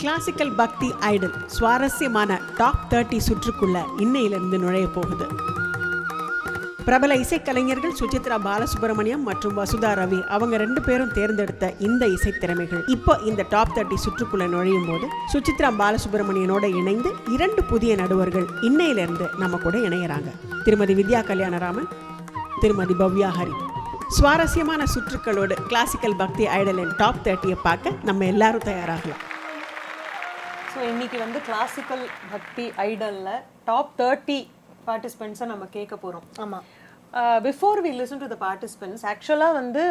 Classical பக்தி Idol சுவாரஸ்யமான top 30 சுற்றுக்குள்ள இன்னையிலிருந்து நுழைய போகுது. பிரபல இசைக்கலைஞர்கள் சுசித்ரா பாலசுப்ரமணியம் மற்றும் வசுதா ரவி அவங்க 2 பேரும் தேர்ந்தெடுத்த இந்த இசைத்திறமைகள் இப்போ இந்த டாப் 30 சுற்றுக்குள்ள நுழையும் போது சுசித்ரா பாலசுப்ரமணியனோட இணைந்து 2 புதிய நடுவர்கள் இன்னையிலிருந்து நம்ம கூட இணையறாங்க. திருமதி வித்யா கல்யாணராமன், திருமதி பவ்யா ஹரி. சுவாரஸ்யமான சுற்றுக்களோடு கிளாசிக்கல் பக்தி ஐடலின் டாப் 30 பார்க்க நம்ம எல்லாரும் தயாராகலாம். ஸோ இன்னைக்கு கிளாசிக்கல் பக்தி ஐடலில் டாப் 30 பார்ட்டிசிபெண்ட்ஸை நம்ம கேட்க போகிறோம். ஆமாம். Before we listen to the participants, ஆக்சுவலாக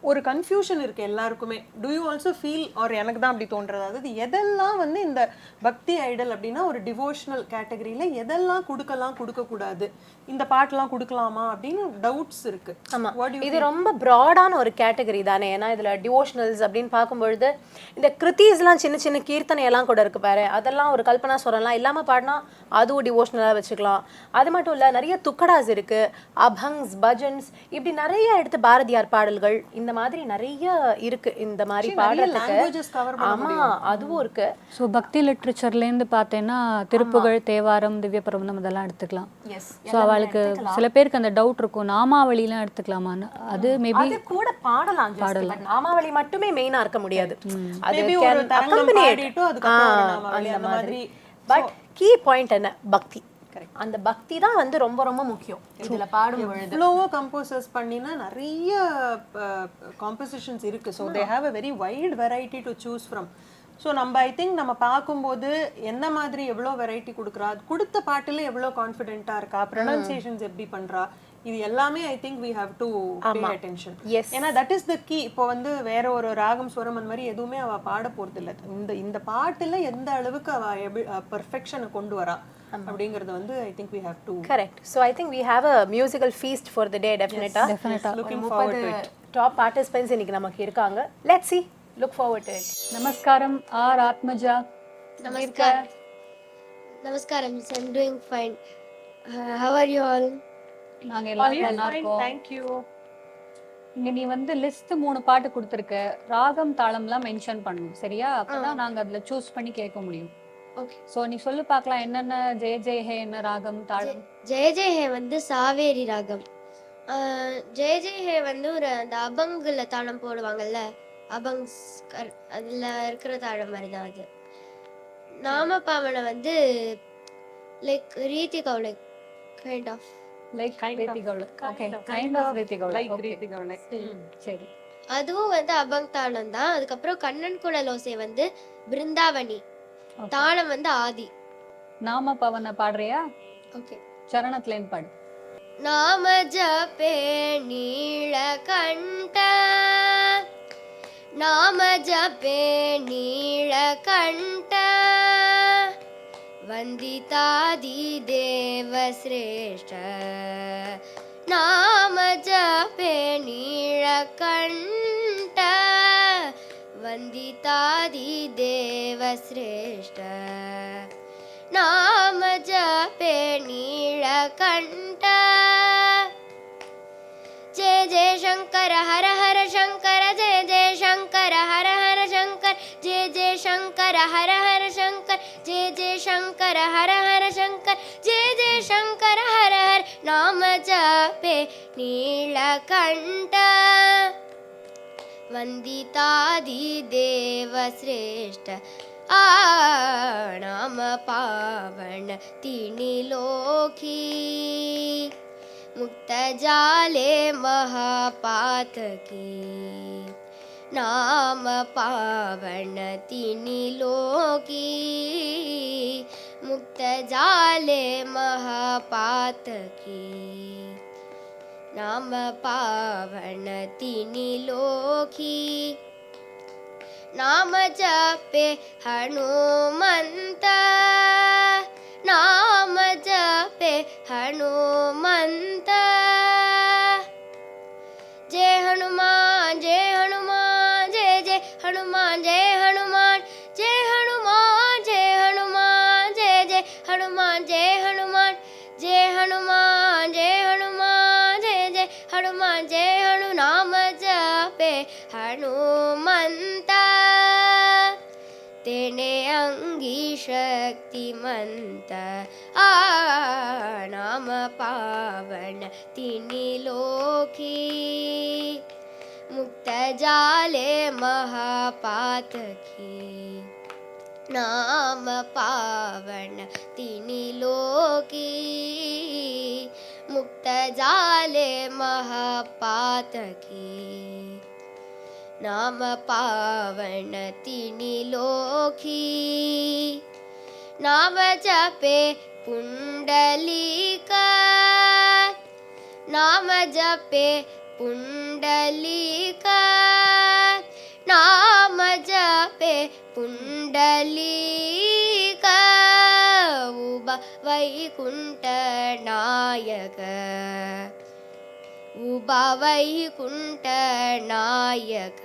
ஒரு கன்ஃபியூஷன் இருக்குது எல்லாருக்குமே. Do you also feel, or எனக்கு தான் அப்படி தோன்றது, அதாவது எதெல்லாம் இந்த பக்தி ஐடல் அப்படின்னா ஒரு டிவோஷனல் கேட்டகரியில் எதெல்லாம் கொடுக்கலாம் கொடுக்கக்கூடாது, இந்த பாட்டெல்லாம் கொடுக்கலாமா அப்படின்னு டவுட்ஸ் இருக்குது. ஆமாம், இது ரொம்ப ப்ராடான ஒரு கேட்டகரி தானே. ஏன்னா இதில் டிவோஷனல்ஸ் அப்படின்னு பார்க்கும்பொழுது இந்த கிருத்தீஸ்லாம் சின்ன சின்ன கீர்த்தனையெல்லாம் கூட இருக்குது பாரு, அதெல்லாம் ஒரு கல்பனா ஸ்வரம்லாம் இல்லாமல் பாடினா அதுவும் டிவோஷனலாக வச்சுக்கலாம். அது மட்டும் இல்லை, நிறைய துக்கடாஸ் இருக்குது, அபங்ஸ், பஜன்ஸ், இப்படி நிறைய எடுத்து பாரதியார் பாடல்கள், இந்த மாதிரி நிறைய இருக்கு இந்த மாதிரி பாடுறதுக்கு. ஆமா, அதுவும் இருக்கு. ஸோ பக்தி லிட்ரேச்சர்லேருந்து பார்த்தேன்னா திருப்புகழ், தேவாரம், திவ்ய பிரபந்தம் இதெல்லாம் எடுத்துக்கலாம். ஸோ அவளுக்கு சில பேருக்கு அந்த டவுட் இருக்கும், நாமாவளிலாம் எடுத்துக்கலாமான்னு. அது மேபி கூட பாடலாம். நாமாவளி மட்டுமே மெயினா இருக்க முடியாது. பட் கீ பாயிண்ட் என்ன, பக்தி. அந்த பக்தி தான் ரொம்ப ரொம்ப முக்கியம் இதுல பாடும் பொழுது. எவ்வளவோ கம்போசர்ஸ் பண்ணினா நிறைய காம்போசிஷன்ஸ் இருக்கு. So they have a very wide variety to choose from. So நம்ம ஐ திங்க் நம்ம பார்க்கும்போது என்ன மாதிரி எவ்வளோ வெரைட்டி கொடுக்குறா, கொடுத்த பாட்டில் எவ்வளோ கான்ஃபிடென்ட்டாக இருக்கா, ப்ரொனன்சியேஷன்ஸ் எப்படி பண்ணுறா, இது எல்லாமே I think we have to pay attention. ஏன்னா தட் இஸ் த கீ. இப்போ வேற ஒரு ராகம் ஸ்வரம் அந்த மாதிரி எதுவுமே அவ பாட போறது இல்லை. இந்த பாட்டுல எந்த அளவுக்கு அவ பெர்ஃபெக்ஷனை கொண்டு வரா அப்படிங்கிறது I think we have to. Correct. So I think we have a musical feast for the day, definitely. Yes, definitely. Looking forward to it. Top participants இன்னைக்கு நமக்கு இருக்காங்க. Let's see. Look forward to it. நமஸ்காரம் R ஆத்மஜா. நமஸ்காரம். நமஸ்காரம். I'm doing fine. How are you all? நாங்க எல்லாரும் நல்லா இருக்கோம். Thank you. இங்க நீ லிஸ்ட் 3 பாட்டு கொடுத்திருக்க. ராகம் தாளம்லாம் மென்ஷன் பண்ணணும், சரியா? அப்பதான் நாங்க அதுல சூஸ் பண்ணி கேட்க முடியும். ஓகே. சோ நீ சொல்லு பார்க்கலாம், என்னென்ன ஜெய ஜெய ஹே என்ன ராகம் தாளம்? ஜெய ஜெய ஹே சாவேரி ராகம். ஜெய ஜெய ஹே ஒரு அந்த அபங்குல தாளம் போடுவாங்கல்ல, அபங்ஸ், அதுல இருக்கிற தாளம் மாதிரி தான் அது. நாம பாவனை லைக் ரீதி கவுலை கைண்ட் ஆஃப் லைக் ரீதி கவுலை. ஓகே, கைண்ட் ஆஃப் ரீதி கவுலை. லைக் ரீதி கவுலை. சரி. அதுவும் அபங் தாளம் தான். அதுக்கப்புறம் கண்ணன் குழலோசை பிருந்தாவனி தாளம் ஆதி. நாம பவன பாடுறியா? ஓகே, சரணத்துல இருந்து பாடு. நாம ஜபே நீலகண்ட, நாம ஜபே நீலகண்ட, வந்திதாதி தேவ சிரேஷ்ட, நாம ஜபே நீலகண்ட, वंदितादि देव श्रेष्ठ, नाम जपे नीलकंठ, जय जय शंकर हर हर शंकर, जय जय शंकर हर हर शंकर, जय जय शंकर हर हर शंकर, जय जय शंकर हर हर शंकर, जय जय शंकर हर हर, नाम जपे नीलकंठ, वंदितादि देव श्रेष्ठ, नाम पावन तीनिलोकी, मुक्त जाले महापातकी, नाम पावन तीनिलोकी, मुक्त जाले महापातकी, नाम पावन तीनिलोकी, नाम जपे हनुमंत, नाम जपे हनुमंत, जय हनुमान जय हनुमान, जय जय हनुमान जय हनुमान, जय हनुमान जय हनुमान, जय जय हनुमान जय हनुमान, जय हनुमान जय हनुमान, जय जय हनुमान जय हनु, नाम जपे हनुमंता, तेने अंगी शक्तिमंत नाम पावन तिनि लोकी मुक्त जाले महापातकी नाम पावन तिनि लोकी मुक्त जाले महापातकी नाम पावन तिनि लोकी नाम जपे पुंडलीका नाम जपे पुंडलीका नाम जपे पुंडलीका उब वैकुंठ नायक उबा वैकुंठ नायक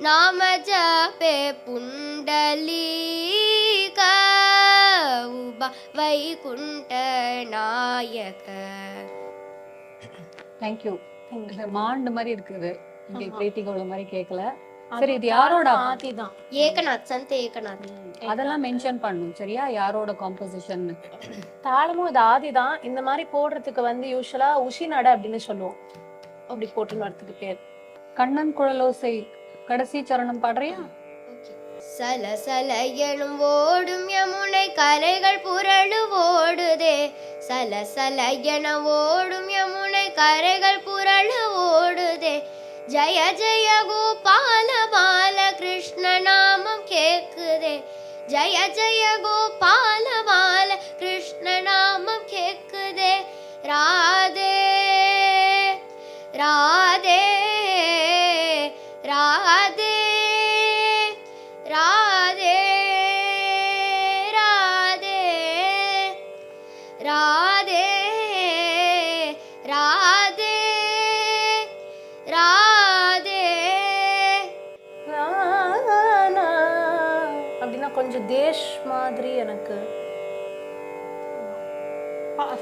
नाम जपे पुंडलीका उबा वैकुंठ नायक. தேங்க்யூ. இந்த மாண்டு மாதிரி இருக்குது, இங்கே பிரீத்திகா உள்ள மாதிரி கேட்கல. சரி, இது யாரோட? ஆதி தான். ஏகநாத், சந்த் ஏகநாத். அதெல்லாம் மென்ஷன் பண்ணணும் சரியா, யாரோட காம்போசிஷன். தாளமும் இது ஆதி தான். இந்த மாதிரி போடுறதுக்கு வந்து யூஸ்வலா உஷி நட அப்படின்னு சொல்லுவோம். அப்படி போட்டு வரதுக்கு பேர். கண்ணன் குழலோசை கடைசி சரணம் பாடுறியா? சல சல எனும் ஓடும் யமுனை கரைகள் புரளு ஓடுதே. சல சல என ஓடும் யமுனை கரைகள் புரளு ஓடுதே. ஜய ஜய கோபால பால கிருஷ்ண நாமம் கேக்குதே. ஜய ஜய கோபால பால கிருஷ்ண நாமம் கேக்குதே. ராதே ராதே ராதே ராதே ராதே ராதே ராதே ராதே. அப்படின்னா கொஞ்சம் தேஷ் மாதிரி எனக்கு.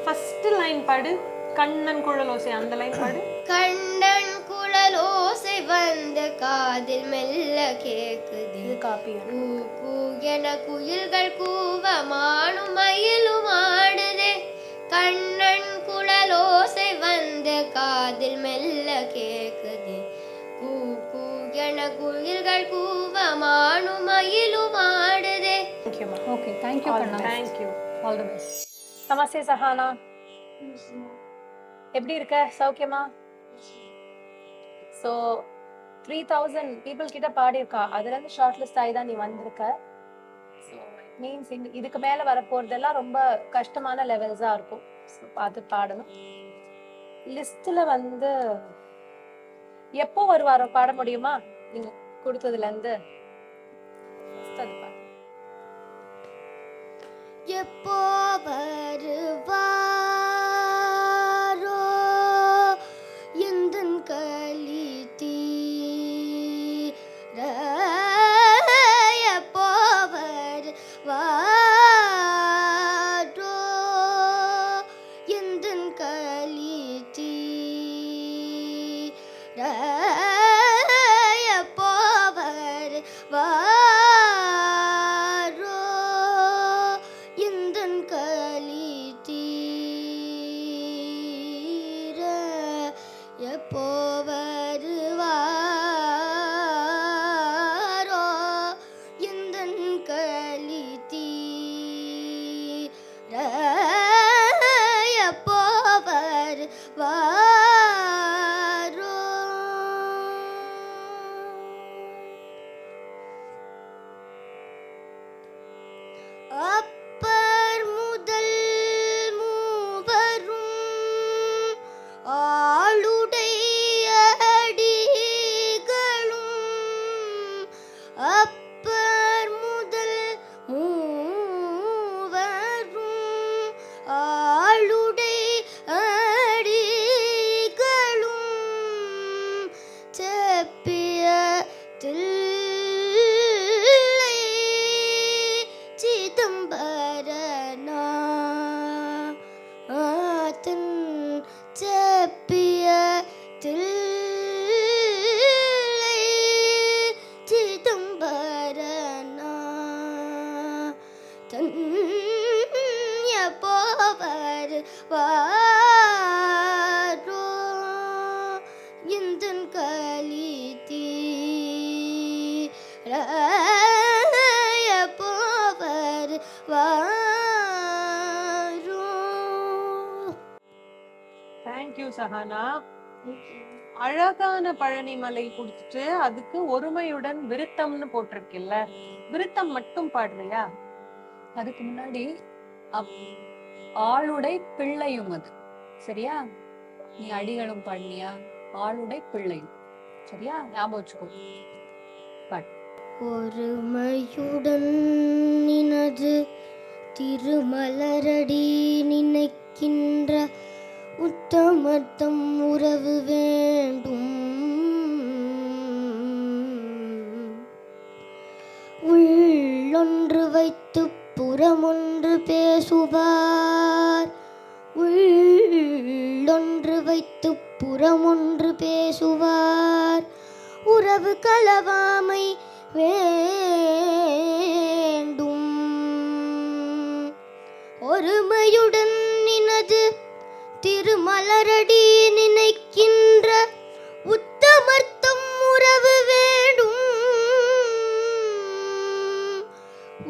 ஃபர்ஸ்ட் லைன் பாடு, கண்ணன் குழலோசை, அந்த லைன் பாடு. கண்ணன் குழலோசை வந்து காதில் மெல்ல கேக்குது. இது காப்பி. கூ கூ என குயில்கள் கூவ மானும் மயிலும் ஆடுதே. கண்ணன் குழலோசை வந்து காதில் மெல்ல கேக்குது. கூ கூ என குயில்கள் கூவ மானும் மயிலும் ஆடுதே. தேங்க்யூமா. ஓகே, தேங்க்யூ கண்ணா. தேங்க்யூ. All the best. நமஸ்தே சஹானா, எப்படி இருக்க? சௌக்கியமா? ஸோ 3000 people கிட்ட பாடியிருக்கா, அதுலேருந்து ஷார்ட் லிஸ்ட் ஆகி தான் நீ வந்திருக்க. ஸோ மீன்ஸ் இதுக்கு மேலே வரப்போகிறதெல்லாம் ரொம்ப கஷ்டமான லெவல்ஸாக இருக்கும். ஸோ பார்த்து பாடணும். லிஸ்ட்டில் வந்து எப்போ வருவாரோ பாட முடியுமா நீங்கள் கொடுத்ததுலேருந்து? அது பாடு. எப்போ வருவாரோ எந்தன் களி தீர. எப்போ வருவாரோ எந்தன் களி தீர. எப்போ வருவாரோ எந்தன் களி தீர. எப்போ வருவாரோ எந்தன் களி தீர. எப்போ வருவாரோ. அப்பர் முதல் மூவரும் ஆளுடைய அடிகளும். அப்பர் முதல் மூவரும் ஆளுடைய அடிகளும். செப்பிய தில்லை சிதம்பரநாதன். செப்பிய தில்லை சிதம்பர வாரோ இந்தன் கலி தீர போவர் வாரோ. தேங்க்யூ சஹானா. அழகான பழனிமலை குடிச்சிட்டு அதுக்கு ஒருமையுடன் விருத்தம்னு போட்டிருக்கில்ல, விருத்தம் மட்டும் பாடுறியா? அதுக்கு முன்னாடி ஆளுடை பிள்ளையும் அது சரியா? நீ அடிகளும் பாடினியா? ஆளுடை பிள்ளையும் சரியா? ஞாபகம் வச்சுக்கோ. பாடு. ஒருமையுடன் நினது திருமலரடி நினைக்கின்ற உத்தமத்தம் உறவு வேண்டும். உள்ளொன்று வைத்து புறமொன்று பேசுவார், உள்ளொன்று வைத்து புறமொன்று பேசுவார். உறவு களவாமை வேண்டும். ஒருமையுடன் நினது திருமலரடி நினைக்கின்ற உத்தமர்த்தம் உறவு வேண்டும்.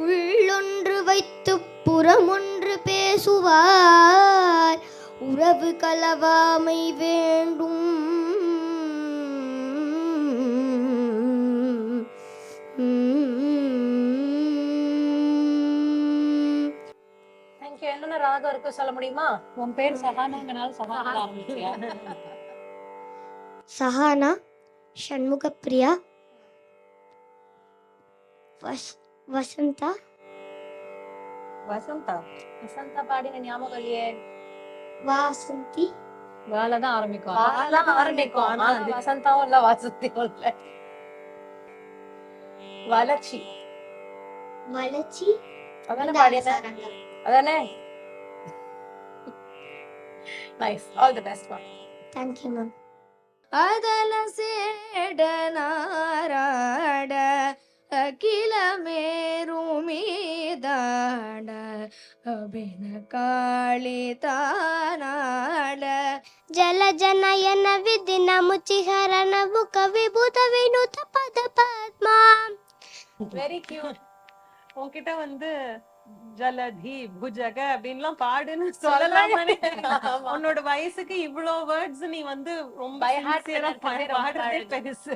உள்ளொன்று வைத்து புறமொன்று பேசுவார், உறவு களவாமை வேண்டும். தேங்க்யூ. என்னென்ன ராகம் இருக்கு சொல்ல முடியுமா? உன் பேர் சஹானாங்கனால சஹானா ஆரம்பிச்சியா? சஹானா, ஷண்முகப்பிரியா, வசந்தா. வசந்தா. வசந்தா பாடின ஞாபகம் இல்லையே. வாசந்தி. வேலை தான் ஆரம்பிக்கும். வாலாம் ஆரம்பிக்கும். ஆனா வசந்தாவும் இல்ல வாசந்தியும் இல்ல. வளர்ச்சி. வளர்ச்சி. அதானே பாடின? அதானே? நைஸ். ஆல் தி பெஸ்ட் மா. Thank you ma'am. அதல சேடனாராட அகில மேருமீதாட அபின காளி தானாட ಜಲಜನಯನ ವಿಧಿನ ಮುಚಿಹರಣ ಮುಖ ವಿಭೂತ ವಿನೂತ ಪದ ಪದ್ಮ. Very cute. உன்கிட்ட வந்து ஜலதி புஜக அப்படின்லாம் பாடுன்னு சொல்லலாமே. உன்னோட வயசுக்கு இவ்ளோ வேர்ட்ஸ் நீ வந்து ரொம்ப By heart sincere ஆ பண்ண பாடுறதே பெருசு.